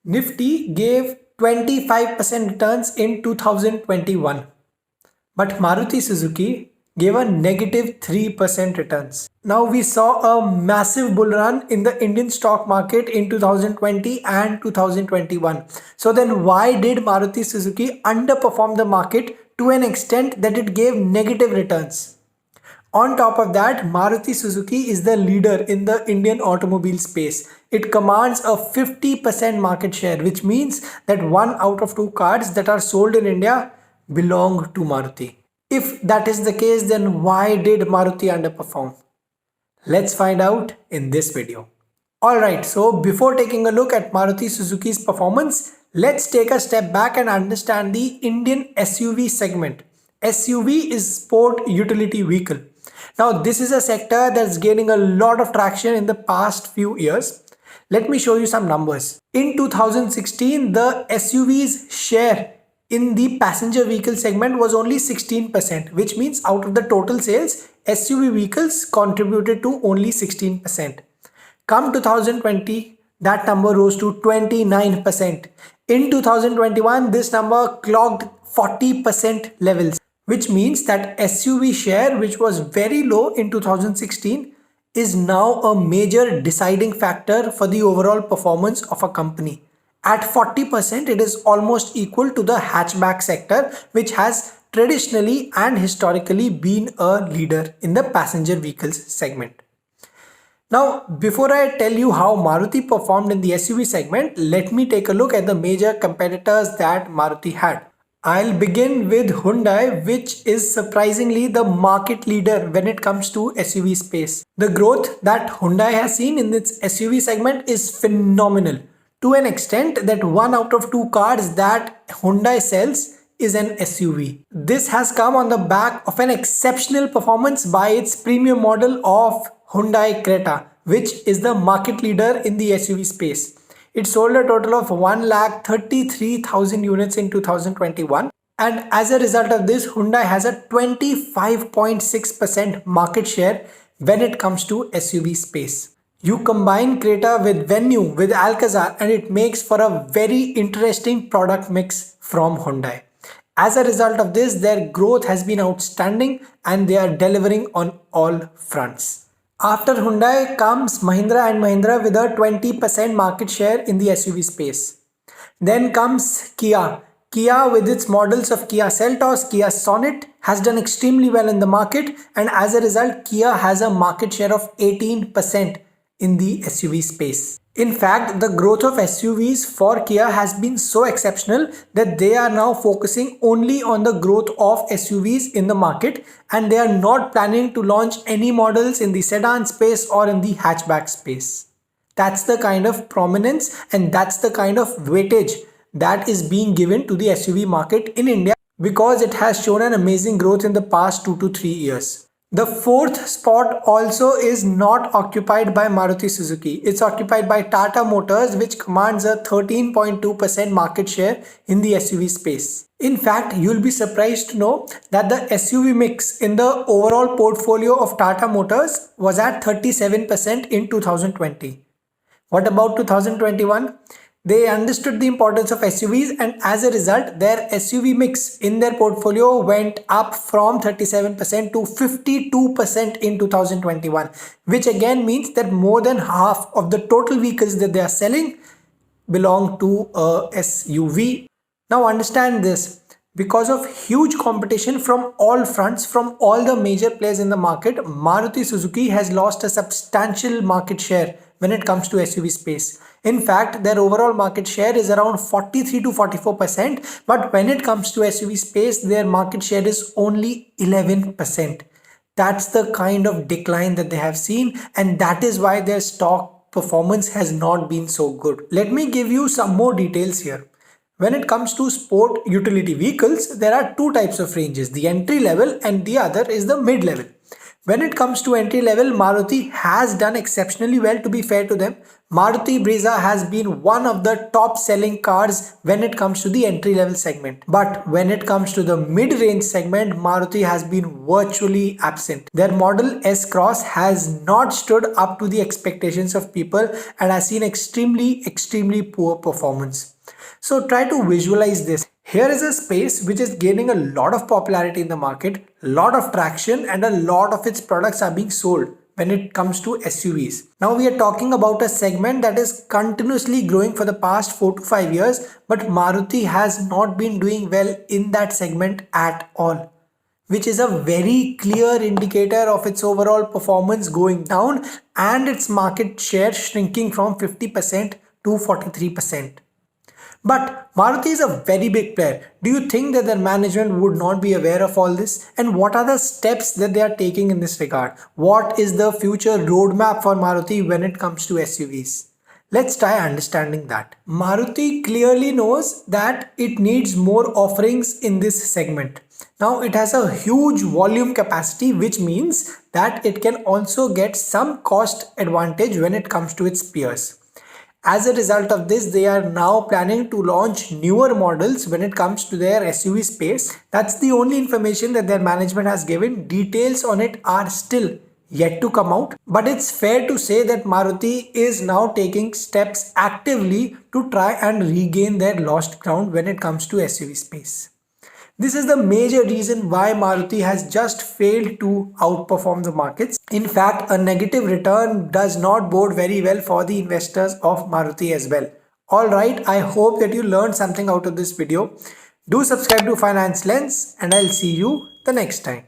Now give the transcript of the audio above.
Nifty gave 25% returns in 2021, but Maruti Suzuki gave a negative 3% returns. Now we saw a massive bull run in the Indian stock market in 2020 and 2021. So then why did Maruti Suzuki underperform the market to an extent that it gave negative returns? On top of that, Maruti Suzuki is the leader in the Indian automobile space. It commands a 50% market share, which means that 1 out of 2 cars that are sold in India belong to Maruti. If that is the case, then why did Maruti underperform? Let's find out in this video. Alright, so before taking a look at Maruti Suzuki's performance, let's take a step back and understand the Indian SUV segment. SUV is sport utility vehicle. Now this is a sector that's gaining a lot of traction in the past few years. Let me show you some numbers. In 2016, the SUV's share in the passenger vehicle segment was only 16%, which means out of the total sales, SUV vehicles contributed to only 16%. Come 2020, that number rose to 29%. In 2021, this number clocked 40% levels, which means that SUV share, which was very low in 2016, is now a major deciding factor for the overall performance of a company. At 40%, it is almost equal to the hatchback sector, which has traditionally and historically been a leader in the passenger vehicles segment. Now, before I tell you how Maruti performed in the SUV segment, let me take a look at the major competitors that Maruti had. I'll begin with Hyundai, which is surprisingly the market leader when it comes to SUV space. The growth that Hyundai has seen in its SUV segment is phenomenal, to an extent that 1 out of 2 cars that Hyundai sells is an SUV. This has come on the back of an exceptional performance by its premium model of Hyundai Creta, which is the market leader in the SUV space. It sold a total of 1,33,000 units in 2021, and as a result of this, Hyundai has a 25.6% market share when it comes to SUV space. You combine Creta with Venue with Alcazar and it makes for a very interesting product mix from Hyundai. As a result of this, their growth has been outstanding and they are delivering on all fronts. After Hyundai comes Mahindra and Mahindra with a 20% market share in the SUV space. Then comes Kia. Kia with its models of Kia Seltos, Kia Sonet has done extremely well in the market, and as a result, Kia has a market share of 18% in the SUV space. In fact, the growth of SUVs for Kia has been so exceptional that they are now focusing only on the growth of SUVs in the market, and they are not planning to launch any models in the sedan space or in the hatchback space. That's the kind of prominence and that's the kind of weightage that is being given to the SUV market in India because it has shown an amazing growth in the past 2 to 3 years. The fourth spot also is not occupied by Maruti Suzuki. It's occupied by Tata Motors, which commands a 13.2% market share in the SUV space. In fact, you'll be surprised to know that the SUV mix in the overall portfolio of Tata Motors was at 37% in 2020. What about 2021? They understood the importance of SUVs, and as a result, their SUV mix in their portfolio went up from 37% to 52% in 2021, which again means that more than half of the total vehicles that they are selling belong to a SUV. Now understand this. Because of huge competition from all fronts, from all the major players in the market, Maruti Suzuki has lost a substantial market share when it comes to SUV space. In fact, their overall market share is around 43 to 44%, but when it comes to SUV space, their market share is only 11%. That's the kind of decline that they have seen, and that is why their stock performance has not been so good. Let me give you some more details here. When it comes to sport utility vehicles, there are two types of ranges, the entry level and the other is the mid level. When it comes to entry level, Maruti has done exceptionally well, to be fair to them. Maruti Brezza has been one of the top selling cars when it comes to the entry level segment. But when it comes to the mid range segment, Maruti has been virtually absent. Their model S Cross has not stood up to the expectations of people and has seen extremely poor performance. So try to visualize this. Here is a space which is gaining a lot of popularity in the market, lot of traction, and a lot of its products are being sold when it comes to SUVs. Now we are talking about a segment that is continuously growing for the past 4 to 5 years, but Maruti has not been doing well in that segment at all, which is a very clear indicator of its overall performance going down and its market share shrinking from 50% to 43%. But Maruti is a very big player. Do you think that their management would not be aware of all this? And what are the steps that they are taking in this regard? What is the future roadmap for Maruti when it comes to SUVs? Let's try understanding that. Maruti clearly knows that it needs more offerings in this segment. Now it has a huge volume capacity, which means that it can also get some cost advantage when it comes to its peers. As a result of this, they are now planning to launch newer models when it comes to their SUV space. That's the only information that their management has given. Details on it are still yet to come out. But it's fair to say that Maruti is now taking steps actively to try and regain their lost ground when it comes to SUV space. This is the major reason why Maruti has just failed to outperform the markets. In fact, a negative return does not bode very well for the investors of Maruti as well. Alright, I hope that you learned something out of this video. Do subscribe to Finance Lens and I'll see you the next time.